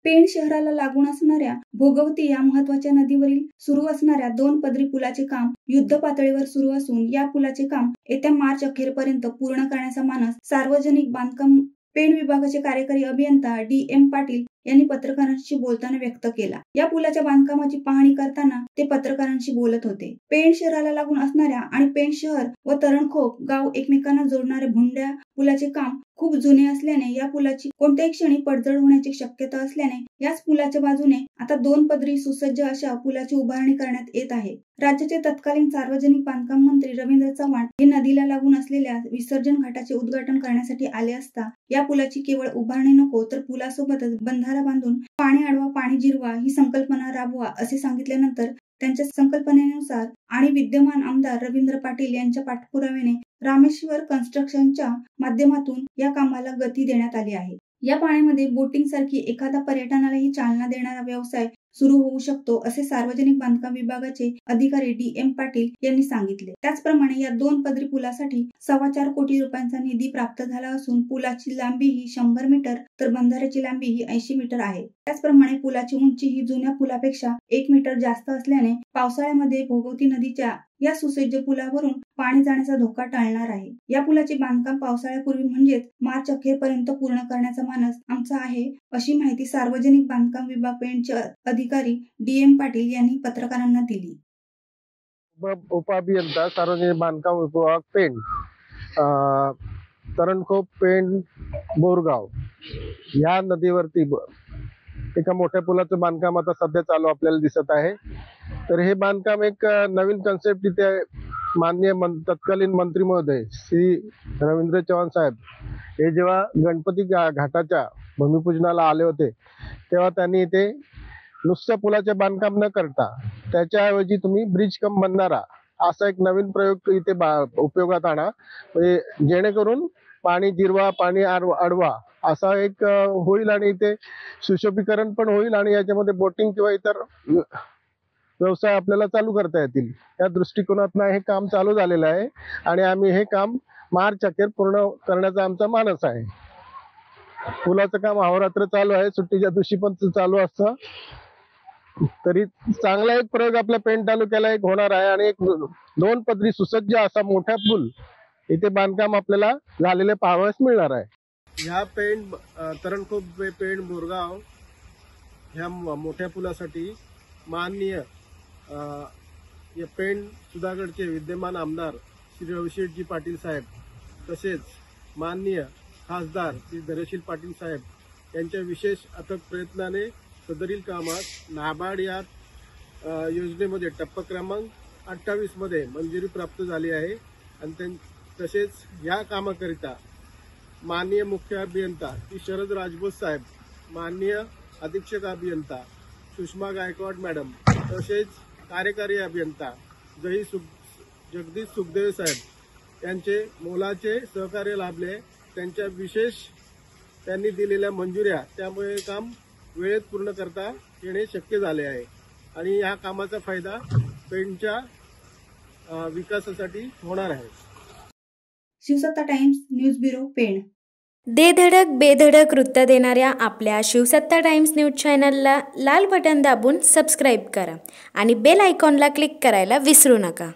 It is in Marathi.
पेण शहराला लागून असणाऱ्या भोगवती या महत्वाच्या नदीवरील सुरू असणाऱ्या 2 पदरी पुलाचे काम युद्ध पातळीवर सुरू असून या पुलाचे काम येत्या मार्च अखेरपर्यंत पूर्ण करण्याचा मानस सार्वजनिक बांधकाम पेण विभागाचे कार्यकारी अभियंता DM पाटील यांनी पत्रकारांशी बोलताना व्यक्त केला। या पुलाच्या बांधकामाची पाहणी करताना ते पत्रकारांशी बोलत होते। पेण शहराला लागून असणाऱ्या आणि पेण शहर व तरणखोप गाव एकमेकांना जोडणाऱ्या भुंड्या पुलाचे काम खूप जुने असल्याने या पुलाची कोणत्याही क्षणी पडझड होण्याची शक्यता असल्याने याच पुलाच्या बाजूने आता 2 पदरी सुसज्ज अशा पुलाची उभारणी करण्यात येत आहे। राज्याचे तत्कालीन सार्वजनिक बांधकाम मंत्री रवींद्र चव्हाण हे नदीला लागून असलेल्या विसर्जन घाटाचे उद्घाटन करण्यासाठी आले असता या पुलाची केवळ उभारणी नको तर पुलासोबतच बंधारा बांधून पाणी अडवा पाणी जिरवा ही संकल्पना राबवा असे सांगितल्यानंतर त्यांच्या संकल्पनेनुसार आणि विद्यमान आमदार रवींद्र पाटील यांच्या पाठपुराव्याने रामेश्वर कन्स्ट्रक्शनच्या माध्यमातून या कामाला गती देण्यात आली आहे। या पाण्यामध्ये बोटिंग सारखी एखादा पर्यटनालाही चालना देणारा व्यवसाय सुरू होऊ शकतो असे सार्वजनिक बांधकाम विभागाचे अधिकारी DM पाटील यांनी सांगितले। त्याचप्रमाणे या 2 पदरी पुलासाठी 4.25 कोटी रुपयांचा निधी प्राप्त झाला असून पुलाची लांबी ही 100 मीटर तर बंधाऱ्याची लांबी ही 80 मीटर आहे। त्याचप्रमाणे पुलाची उंची ही जुन्या पुलापेक्षा 1 मीटर जास्त असल्याने पावसाळ्यामध्ये भोगवती नदीच्या या सुसज्ज पुलावरून पाणी जाण्याचा धोका टळणार आहे। या पुलाचे बांधकाम पावसाळ्यापूर्वी म्हणजेच मार्च अखेरपर्यंत पूर्ण करण्याचा मानस आमचा आहे अशी माहिती सार्वजनिक बांधकाम विभाग पेणचे अधिकारी DM पाटील यांनी पत्रकारांना दिली। उपअभियंता सार्वजनिक बांधकाम विभाग पेण तरणखोप पेण बोरगाव या नदीवरती एका मोठ्या पुलाचं बांधकाम आता सध्या चालू आपल्याला दिसत आहे। तर हे बांधकाम एक नवीन कन्सेप्ट इथे माननीय तत्कालीन मंत्री महोदय श्री रवींद्र चव्हाण साहेब हे जेव्हा गणपती घाटाच्या भूमिपूजनाला आले होते तेव्हा त्यांनी इथे नुसत्या पुलाचे बांधकाम न करता त्याच्याऐवजी तुम्ही ब्रिज कम बंधारा असा एक नवीन प्रयोग इथे उपयोगात आणा, जेणेकरून पाणी जिरवा पाणी अडवा असा एक होईल आणि इथे सुशोभीकरण पण होईल आणि याच्यामध्ये बोटिंग किंवा इतर व्यवसाय आपल्याला चालू करता येतील। या दृष्टिकोनातून हे काम चालू झालेलं आहे आणि आम्ही हे काम मार्च अखेर पूर्ण करण्याचा आमचा मानस आहे। पुलाचं काम अहोरात्र चालू आहे, सुट्टीच्या दिवशी पण चालू असतं। तरी चांगला एक प्रयोग आपल्या पेण तालुक्याला एक होणार आहे आणि एक 2 पदरी सुसज्ज असा मोठा पूल इथे बांधकाम आपल्याला झालेले पाहावयास मिळणार आहे। ह्या पेण तरणखोप पेण बोरगाव ह्या मोठ्या पुलासाठी माननीय या पेण सुधागडचे विद्यमान आमदार श्री रविशेठजी पाटील साहेब तसेच माननीय खासदार श्री धैर्यशील पाटील साहेब यांच्या विशेष अथक प्रयत्नाने सदरील कामात नाबार्ड या योजनेमध्ये टप्पा क्रमांक 28 मध्ये मंजुरी प्राप्त झाली आहे आणि तसेच या कामाकरिता माननीय मुख्य अभियंता श्री शरद राजबोस साहेब, माननीय अधीक्षक अभियंता सुषमा गायकवाड मॅडम तसेच कार्यकारी अभियंता जगदीश सुखदेव साहेब यांचे मोलाचे सहकार्य लाभले। त्यांच्या विशेष त्यांनी दिलेल्या मंजुऱ्या त्यामुळे काम वेळेत पूर्ण करता येणे शक्य झाले आहे आणि या कामाचा फायदा पेणच्या विकासासाठी होणार आहे। शिवसत्ता टाइम्स न्यूज ब्युरो पेण। दे धडक बेधडक वृत्त देणाऱ्या आपल्या शिवसत्ता टाइम्स न्यूज चॅनलला लाल बटन दाबून सबस्क्राईब करा आणि बेल आयकॉनला क्लिक करायला विसरू नका।